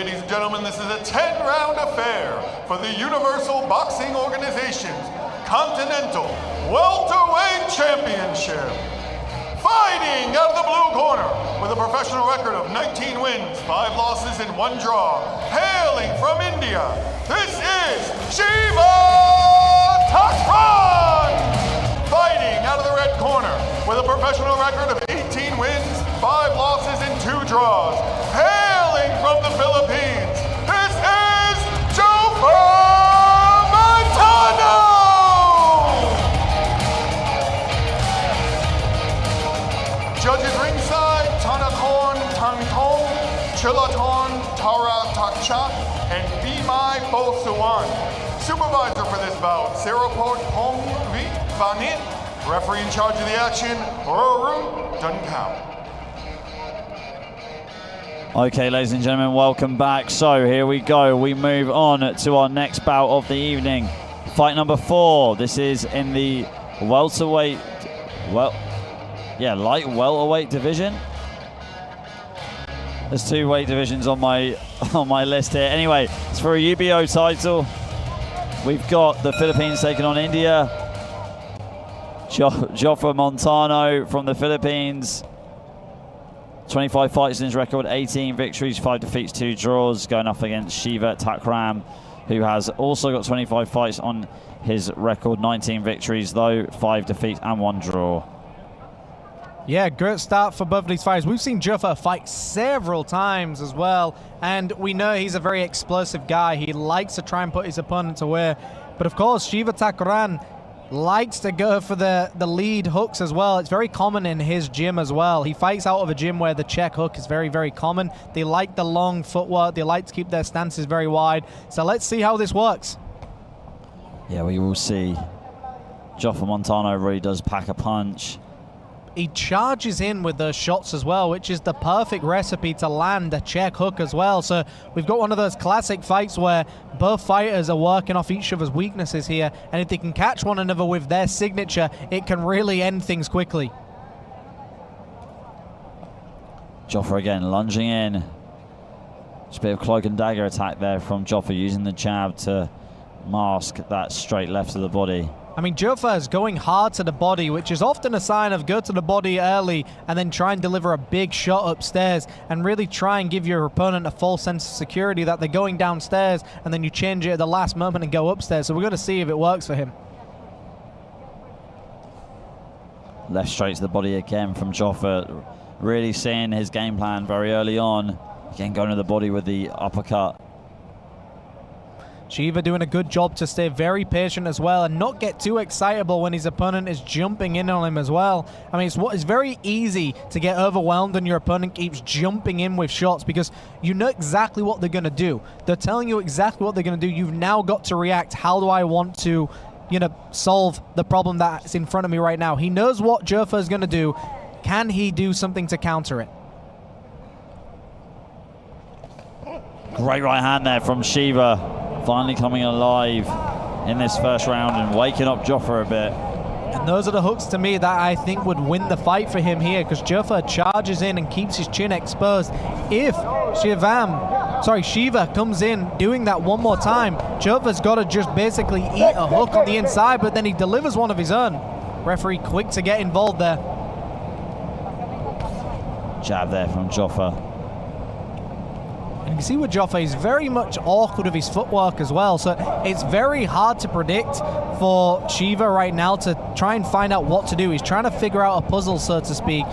ladies and gentlemen, this is a 10-round affair for the Universal Boxing Organization's Continental Welterweight Championship. Fighting out of the blue corner with a professional record of 19 wins, 5 losses, and 1 draw. Hailing from India, this is Shiva Thakran. Fighting out of the red corner with a professional record of 18 wins, 5 losses, and 2 draws. Hailing from the Philippines, this is Joepher Montano. Judges ringside, Tanakon Tangtong, Chilaton Tara Takcha, and Bimai Bosuan. Supervisor for this bout, Seraport Pong Vi Vanit. Referee in charge of the action, Rorun Dunkao. Okay, ladies and gentlemen, welcome back. So here we go. We move on to our next bout of the evening. Fight number 4. This is in the welterweight, light welterweight division. There's 2 weight divisions on my list here. Anyway, it's for a UBO title. We've got the Philippines taking on India. Joepher Montano from the Philippines. 25 fights in his record, 18 victories, 5 defeats, 2 draws, going up against Shiva Thakran, who has also got 25 fights on his record, 19 victories though, 5 defeats and 1 draw. Yeah, great start for both of these fighters. We've seen Joepher fight several times as well, and we know he's a very explosive guy. He likes to try and put his opponents away. But of course, Shiva Thakran likes to go for the lead hooks as well. It's very common in his gym as well. He fights out of a gym where the check hook is very, very common. They like the long footwork. They like to keep their stances very wide. So let's see how this works. Yeah, we will see. Joepher Montano really does pack a punch. He charges in with those shots as well, which is the perfect recipe to land a check hook as well. So we've got one of those classic fights where both fighters are working off each other's weaknesses here, and if they can catch one another with their signature, it can really end things quickly. Joepher again lunging in. Just a bit of cloak and dagger attack there from Joepher, using the jab to mask that straight left of the body. I mean, Joepher is going hard to the body, which is often a sign of go to the body early and then try and deliver a big shot upstairs and really try and give your opponent a false sense of security that they're going downstairs, and then you change it at the last moment and go upstairs. So we're going to see if it works for him. Left straight to the body again from Joepher. Really seeing his game plan very early on. Again, going to the body with the uppercut. Shiva doing a good job to stay very patient as well and not get too excitable when his opponent is jumping in on him as well. I mean, it's very easy to get overwhelmed when your opponent keeps jumping in with shots, because you know exactly what they're going to do. They're telling you exactly what they're going to do. You've now got to react. How do I want to, solve the problem that's in front of me right now? He knows what Joepher is going to do. Can he do something to counter it? Great right hand there from Shiva. Finally coming alive in this first round and waking up Joepher a bit. And those are the hooks to me that I think would win the fight for him here, because Joepher charges in and keeps his chin exposed. If Shiva comes in doing that one more time, Joepher's got to just basically eat a hook on the inside, but then he delivers one of his own. Referee quick to get involved there. Jab there from Joepher. And you see with Joepher, he's very much awkward with his footwork as well. So it's very hard to predict for Shiva right now to try and find out what to do. He's trying to figure out a puzzle, so to speak,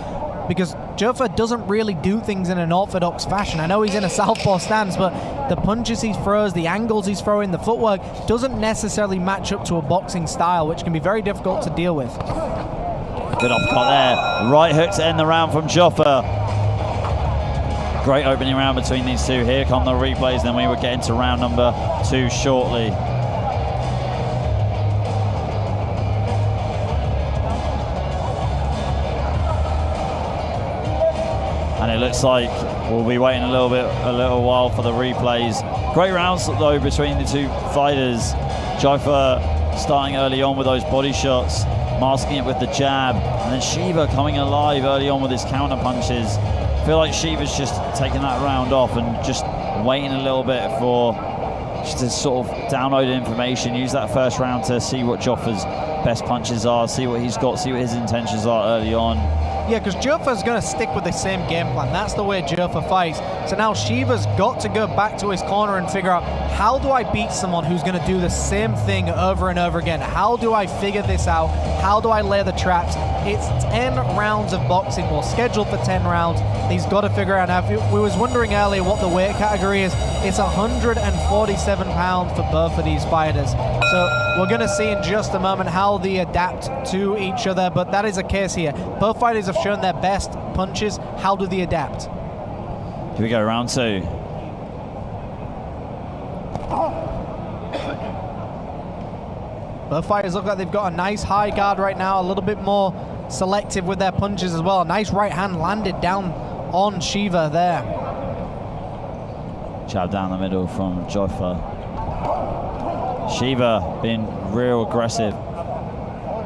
because Joepher doesn't really do things in an orthodox fashion. I know he's in a southpaw stance, but the punches he throws, the angles he's throwing, the footwork doesn't necessarily match up to a boxing style, which can be very difficult to deal with. Good uppercut there. Right hook to end the round from Joepher. Great opening round between these two. Here come the replays, then we will get into round number 2 shortly. And it looks like we'll be waiting a little while for the replays. Great rounds though between the two fighters. Joepher starting early on with those body shots, masking it with the jab, and then Shiva coming alive early on with his counter punches. I feel like Shiva's just taking that round off and just waiting a little bit for just to sort of download information, use that first round to see what Joepher's best punches are, see what he's got, see what his intentions are early on. Yeah, because Joepher's going to stick with the same game plan. That's the way Joepher fights. So now Shiva's got to go back to his corner and figure out, how do I beat someone who's going to do the same thing over and over again? How do I figure this out? How do I lay the traps? It's 10 rounds of boxing, well, scheduled for 10 rounds. He's got to figure out. Now, we was wondering earlier what the weight category is. It's 147 pounds for both of these fighters. So we're going to see in just a moment how they adapt to each other, but that is a case here. Both fighters have shown their best punches. How do they adapt? Here we go, round two. Both fighters look like they've got a nice high guard right now, a little bit more selective with their punches as well. A nice right hand landed down on Shiva there. Jab down the middle from Joepher. Shiva being real aggressive.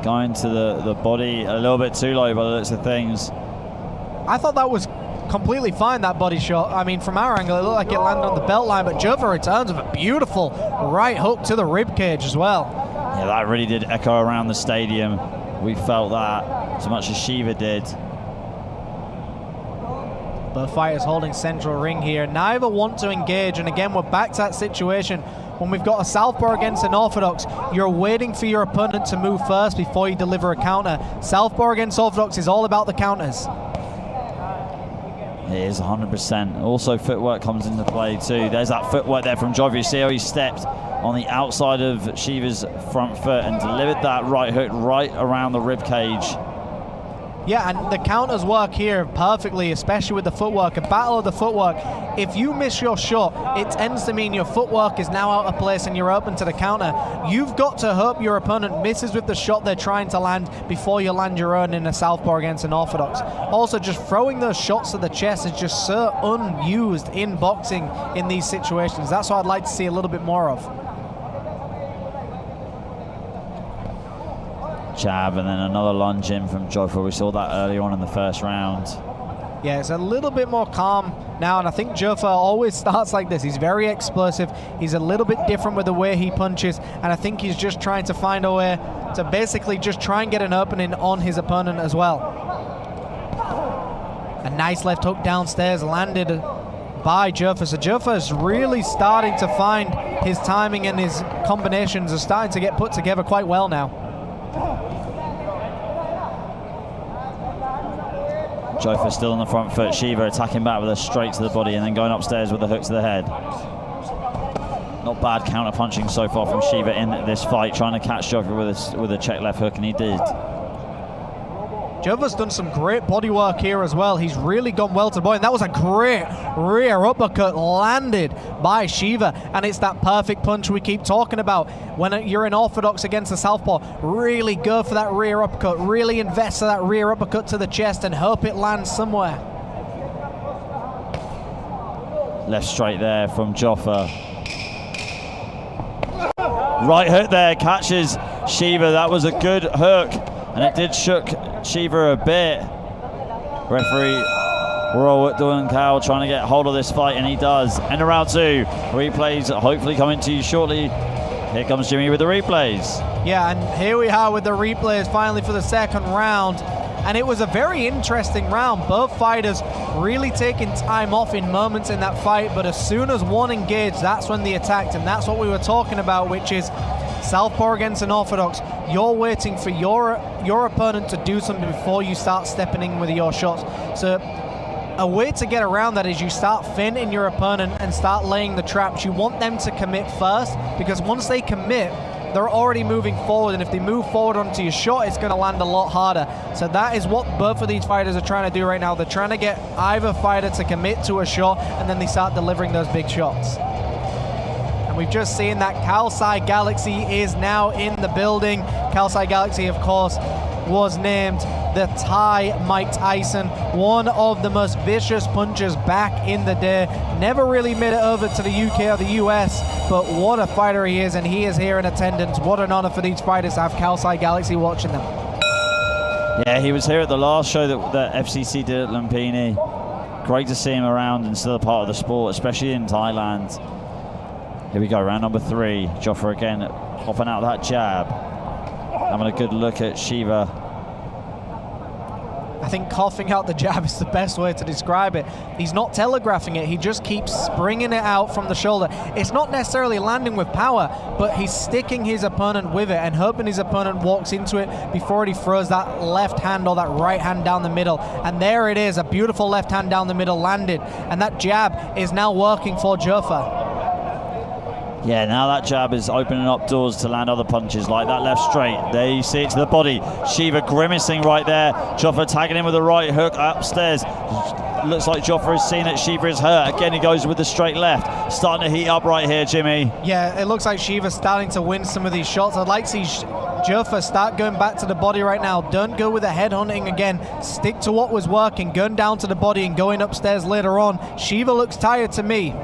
Going to the body a little bit too low by the looks of things. I thought that was completely fine, that body shot. I mean, from our angle, it looked like it landed on the belt line, but Joepher returns with a beautiful right hook to the rib cage as well. Yeah, that really did echo around the stadium. We felt that as much as Shiva did. Both fighters holding central ring here. Neither want to engage, and again, we're back to that situation when we've got a southpaw against an orthodox. You're waiting for your opponent to move first before you deliver a counter. Southpaw against orthodox is all about the counters. It is 100%. Also, footwork comes into play too. There's that footwork there from Joepher. You see how he stepped on the outside of Shiva's front foot and delivered that right hook right around the rib cage. Yeah, and the counters work here perfectly, especially with the footwork. A battle of the footwork. If you miss your shot, it tends to mean your footwork is now out of place and you're open to the counter. You've got to hope your opponent misses with the shot they're trying to land before you land your own in a southpaw against an orthodox. Also, just throwing those shots to the chest is just so unused in boxing in these situations. That's what I'd like to see a little bit more of. Jab and then another lunge in from Joepher. We saw that earlier on in the first round. Yeah, it's a little bit more calm now, and I think Joepher always starts like this. He's very explosive. He's a little bit different with the way he punches, and I think he's just trying to find a way to basically just try and get an opening on his opponent as well. A nice left hook downstairs landed by Joepher. So Joepher is really starting to find his timing, and his combinations are starting to get put together quite well now. Joepher still on the front foot. Shiva attacking back with a straight to the body and then going upstairs with a hook to the head. Not bad counter punching so far from Shiva in this fight, trying to catch Joepher with a check left hook, and he did. Joepher's done some great body work here as well. He's really gone well to the body, and that was a great rear uppercut landed by Shiva, and it's that perfect punch we keep talking about. When you're in orthodox against the southpaw, really go for that rear uppercut, really invest for that rear uppercut to the chest and hope it lands somewhere. Left straight there from Joepher. Right hook there, catches Shiva. That was a good hook, and it did shook Shiva a bit. Referee Royal Doan Cow trying to get hold of this fight, and he does. End of round two. Replays hopefully coming to you shortly. Here comes Jimmy with the replays. Yeah, and here we are with the replays finally for the second round. And it was a very interesting round. Both fighters really taking time off in moments in that fight, but as soon as one engaged, that's when they attacked, and that's what we were talking about, which is southpaw against an orthodox. You're waiting for your opponent to do something before you start stepping in with your shots. So a way to get around that is you start feinting your opponent and start laying the traps. You want them to commit first, because once they commit, they're already moving forward, and if they move forward onto your shot, it's going to land a lot harder. So that is what both of these fighters are trying to do right now. They're trying to get either fighter to commit to a shot, and then they start delivering those big shots. And we've just seen that Kalsai Galaxy is now in the building. Kalsai Galaxy, of course, was named the Thai Mike Tyson, one of the most vicious punchers back in the day. Never really made it over to the UK or the US, but what a fighter he is, and he is here in attendance. What an honor for these fighters to have Kalsai Galaxy watching them. Yeah, he was here at the last show that FCC did at Lumpini. great to see him around and still a part of the sport, especially in Thailand. Here we go, round number 3. Joepher again popping out that jab. Having a good look at Shiva. I think coughing out the jab is the best way to describe it. He's not telegraphing it, he just keeps springing it out from the shoulder. It's not necessarily landing with power, but he's sticking his opponent with it and hoping his opponent walks into it before he throws that left hand or that right hand down the middle. And there it is, a beautiful left hand down the middle landed. And that jab is now working for Joepher. Yeah, now that jab is opening up doors to land other punches like that left straight. There you see it to the body. Shiva grimacing right there. Joepher tagging in with the right hook upstairs. Looks like Joepher has seen that Shiva is hurt. Again, he goes with the straight left. Starting to heat up right here, Jimmy. Yeah, it looks like Shiva's starting to win some of these shots. I'd like to see Joepher start going back to the body right now. Don't go with the head hunting again. Stick to what was working. Going down to the body and going upstairs later on. Shiva looks tired to me.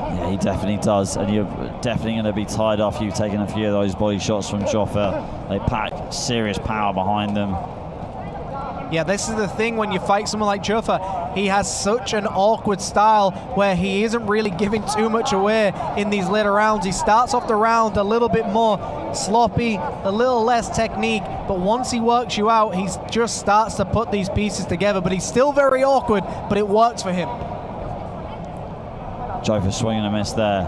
Yeah, he definitely does, and you're definitely going to be tired after you've taken a few of those body shots from Joepher. They pack serious power behind them. Yeah, this is the thing when you fight someone like Joepher. He has such an awkward style where he isn't really giving too much away in these later rounds. He starts off the round a little bit more sloppy, a little less technique, but once he works you out, he just starts to put these pieces together, but he's still very awkward, but it works for him. Joepher swinging a miss there.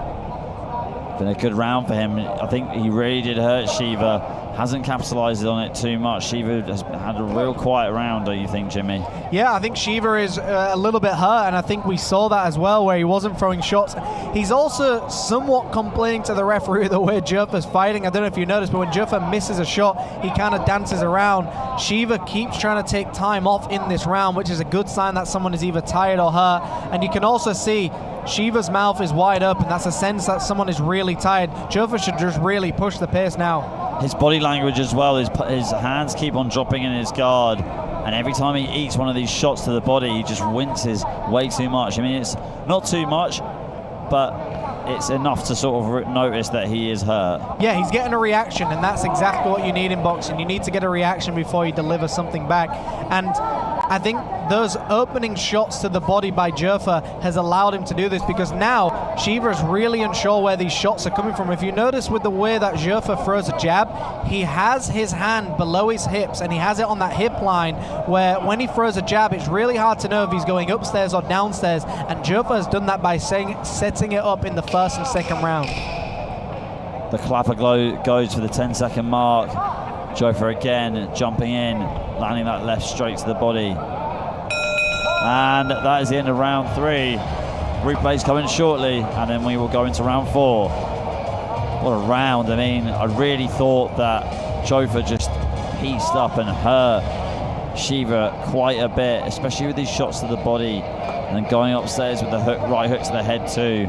Been a good round for him. I think he really did hurt Shiva. Hasn't capitalized on it too much. Shiva has had a real quiet round, don't you think, Jimmy? Yeah, I think Shiva is a little bit hurt, and I think we saw that as well, where he wasn't throwing shots. He's also somewhat complaining to the referee the way Joepher's fighting. I don't know if you noticed, but when Joepher misses a shot, he kind of dances around. Shiva keeps trying to take time off in this round, which is a good sign that someone is either tired or hurt. And you can also see Shiva's mouth is wide open. That's a sense that someone is really tired. Joepher should just really push the pace now. His body language as well, his hands keep on dropping in his guard, and every time he eats one of these shots to the body, he just winces way too much. I mean, it's not too much, but it's enough to sort of notice that he is hurt. Yeah, he's getting a reaction, and that's exactly what you need in boxing. You need to get a reaction before you deliver something back. And I think those opening shots to the body by Joepher has allowed him to do this, because now Shiva is really unsure where these shots are coming from. If you notice with the way that Joepher throws a jab, he has his hand below his hips and he has it on that hip line, where when he throws a jab, it's really hard to know if he's going upstairs or downstairs, and Joepher has done that by setting it up in the first and second round. The clapper goes for the 10-second mark. Joepher again jumping in, landing that left straight to the body. And that is the end of round 3. Replay's coming shortly, and then we will go into round 4. What a round. I mean, I really thought that Joepher just pieced up and hurt Shiva quite a bit, especially with these shots to the body, and then going upstairs with the right hook to the head too.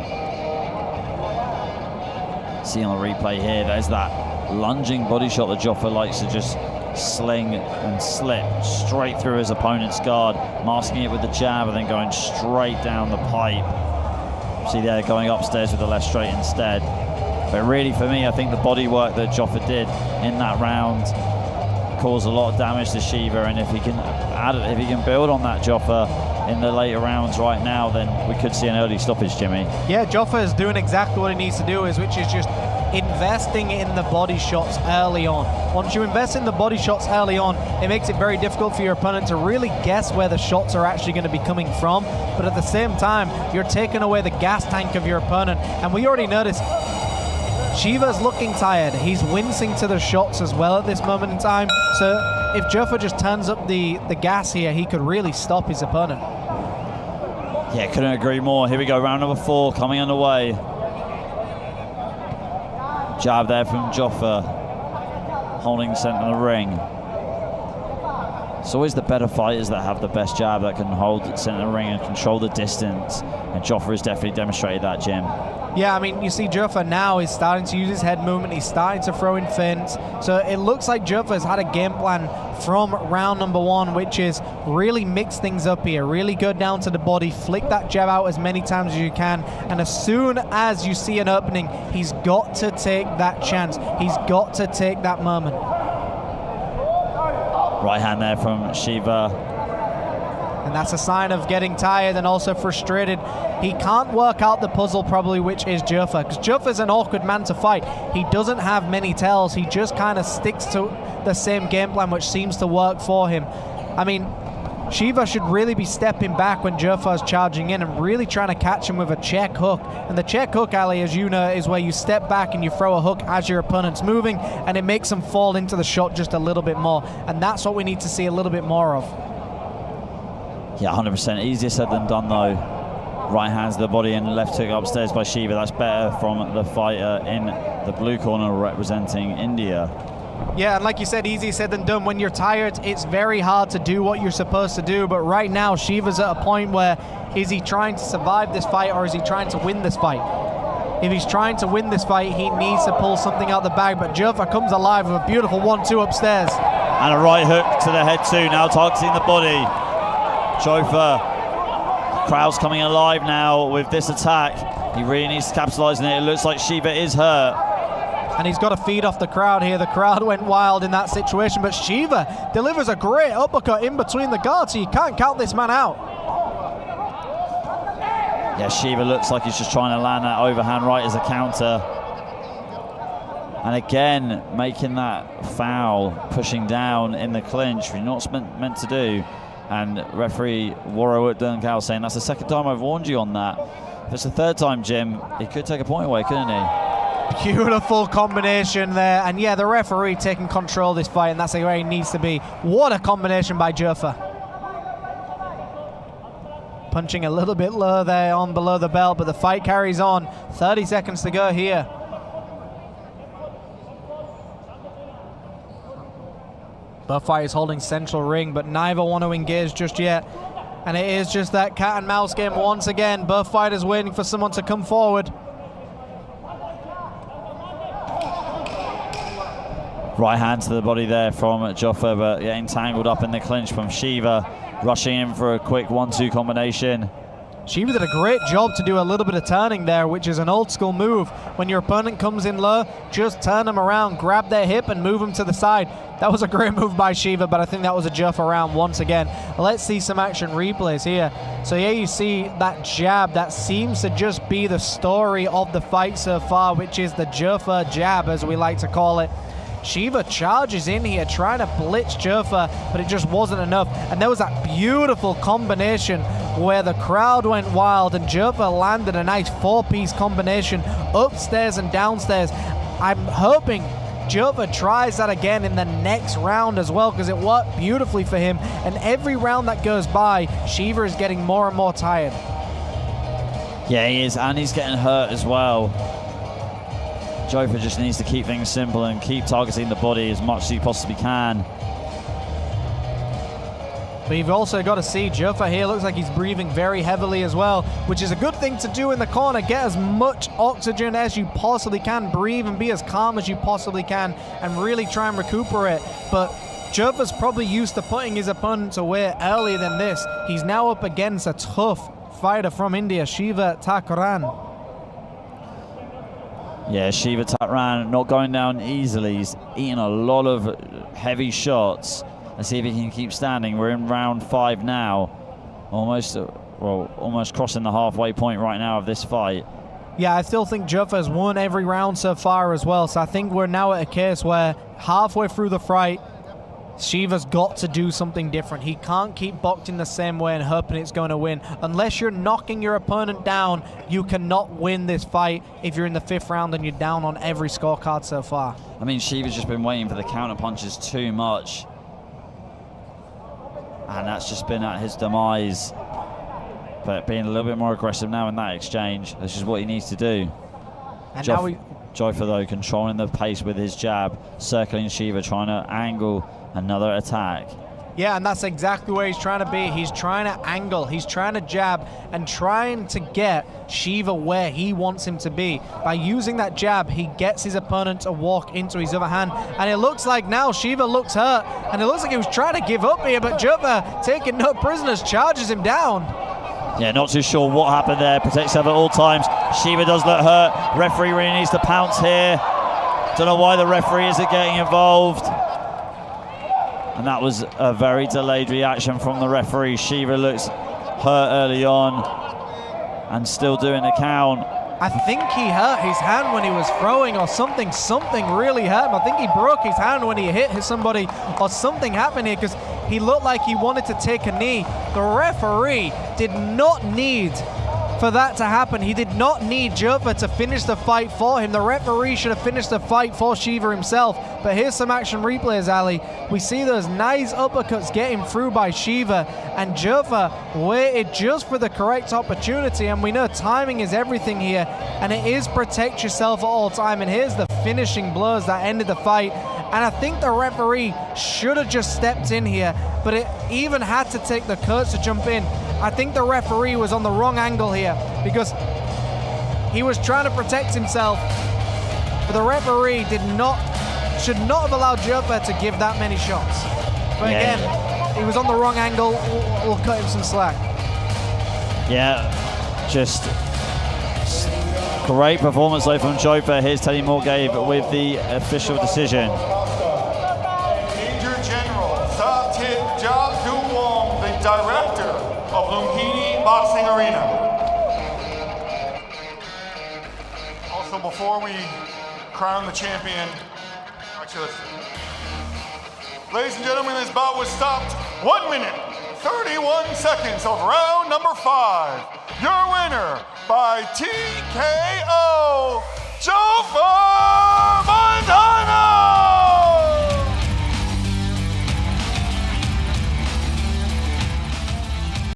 See on the replay here, there's that lunging body shot that Joepher likes to just sling and slip straight through his opponent's guard, masking it with the jab and then going straight down the pipe. See there, going upstairs with the left straight instead. But really for me, I think the body work that Joepher did in that round caused a lot of damage to Shiva, and if he can build on that, Joepher, in the later rounds right now, then we could see an early stoppage, Jimmy. Yeah, Joepher is doing exactly what he needs to do, which is just investing in the body shots early on. Once you invest in the body shots early on, it makes it very difficult for your opponent to really guess where the shots are actually going to be coming from. But at the same time, you're taking away the gas tank of your opponent. And we already noticed Shiva's looking tired. He's wincing to the shots as well at this moment in time. So if Joepher just turns up the gas here, he could really stop his opponent. Yeah, couldn't agree more. Here we go, round number 4 coming underway. Jab there from Joepher, holding center of the ring. It's always the better fighters that have the best jab, that can hold center of the ring and control the distance. And Joepher has definitely demonstrated that, Jim. Yeah, I mean, you see Joepher now is starting to use his head movement. He's starting to throw in feints. So it looks like Joepher has had a game plan from round number 1, which is really mix things up here. Really go down to the body, flick that jab out as many times as you can. And as soon as you see an opening, he's got to take that chance. He's got to take that moment. Right hand there from Shiva. And that's a sign of getting tired and also frustrated. He can't work out the puzzle probably, which is Joepher, because Joepher's an awkward man to fight. He doesn't have many tells. He just kind of sticks to the same game plan, which seems to work for him. I mean, Shiva should really be stepping back when Joepher's charging in and really trying to catch him with a check hook. And the check hook, Ali, as you know, is where you step back and you throw a hook as your opponent's moving, and it makes them fall into the shot just a little bit more. And that's what we need to see a little bit more of. Yeah, 100%. Easier said than done, though. Right hands to the body and left hook upstairs by Shiva. That's better from the fighter in the blue corner representing India. Yeah, and like you said, easier said than done. When you're tired, it's very hard to do what you're supposed to do. But right now, Shiva's at a point where, is he trying to survive this fight or is he trying to win this fight? If he's trying to win this fight, he needs to pull something out the bag. But Joepher comes alive with a beautiful 1-2 upstairs. And a right hook to the head too, now targeting the body. Joepher, crowd's coming alive now with this attack. He really needs to capitalize on it. It looks like Shiva is hurt. And he's got to feed off the crowd here. The crowd went wild in that situation, but Shiva delivers a great uppercut in between the guards, so you can't count this man out. Yeah, Shiva looks like he's just trying to land that overhand right as a counter. And again, making that foul, pushing down in the clinch, which you're not meant to do. And referee Warwick Duncal saying, that's the second time I've warned you on that. If it's the third time, Jim, he could take a point away, couldn't he? Beautiful combination there. And yeah, the referee taking control of this fight, and that's where he needs to be. What a combination by Joepher. Punching a little bit low there on below the belt, but the fight carries on. 30 seconds to go here. Both fighters holding central ring, but neither want to engage just yet. And it is just that cat and mouse game once again. Both fighters waiting for someone to come forward. Right hand to the body there from Joepher, but getting tangled up in the clinch from Shiva, rushing in for a quick 1-2 combination. Shiva did a great job to do a little bit of turning there, which is an old school move. When your opponent comes in low, just turn them around, grab their hip and move them to the side. That was a great move by Shiva, but I think that was a Joepher round once again. Let's see some action replays here. So yeah, you see that jab, that seems to just be the story of the fight so far, which is the Joepher jab, as we like to call it. Shiva charges in here trying to blitz Joepher, but it just wasn't enough. And there was that beautiful combination where the crowd went wild and Joepher landed a nice 4-piece combination upstairs and downstairs. I'm hoping Joepher tries that again in the next round as well, because it worked beautifully for him. And every round that goes by, Shiva is getting more and more tired. Yeah, he is, and he's getting hurt as well. Joepher just needs to keep things simple and keep targeting the body as much as he possibly can. But you've also got to see Joepher here looks like he's breathing very heavily as well, which is a good thing to do in the corner. Get as much oxygen as you possibly can, breathe and be as calm as you possibly can, and really try and recuperate. But Joepher's probably used to putting his opponents away earlier than this. He's now up against a tough fighter from India, Shiva Thakran. Yeah, Shiva Thakran not going down easily. He's eating a lot of heavy shots. Let's see if he can keep standing. We're in round 5 now. Almost crossing the halfway point right now of this fight. Yeah, I still think Joepher's won every round so far as well. So I think we're now at a case where halfway through the fight, Shiva's got to do something different. He can't keep boxing the same way and hoping it's going to win. Unless you're knocking your opponent down, you cannot win this fight if you're in the 5th round and you're down on every scorecard so far. I mean, Shiva's just been waiting for the counter punches too much. And that's just been at his demise. But being a little bit more aggressive now in that exchange, this is what he needs to do. And Joepher, though, controlling the pace with his jab, circling Shiva, trying to angle another attack. Yeah, and that's exactly where he's trying to be. He's trying to angle, he's trying to jab, and trying to get Shiva where he wants him to be. By using that jab, he gets his opponent to walk into his other hand. And it looks like now Shiva looks hurt, and it looks like he was trying to give up here, but Joepher, taking no prisoners, charges him down. Yeah, not too sure what happened there. Protects himself at all times. Shiva does look hurt. Referee really needs to pounce here. Don't know why the referee isn't getting involved. And that was a very delayed reaction from the referee. Shiva looks hurt early on and still doing the count. I think he hurt his hand when he was throwing or something. Something really hurt him. I think he broke his hand when he hit somebody or something happened here because he looked like he wanted to take a knee. The referee did not need for that to happen. He did not need Joepher to finish the fight for him. The referee should have finished the fight for Shiva himself. But here's some action replays, Ali. We see those nice uppercuts getting through by Shiva, and Joepher waited just for the correct opportunity, and we know timing is everything here, and it is protect yourself at all time. And here's the finishing blows that ended the fight. And I think the referee should have just stepped in here, but it even had to take the coach to jump in. I think the referee was on the wrong angle here because he was trying to protect himself, but the referee should not have allowed Joepher to give that many shots. But again, he was on the wrong angle. We'll cut him some slack. Yeah, just great performance though from Joepher. Here's Teddy Morgave with the official decision. Major General Satit Jabduwong, the director of Lumpini Boxing Arena. Also, before we crown the champion, ladies and gentlemen, this bout was stopped 1 minute, 31 seconds of round number 5. Your winner by TKO, Joepher!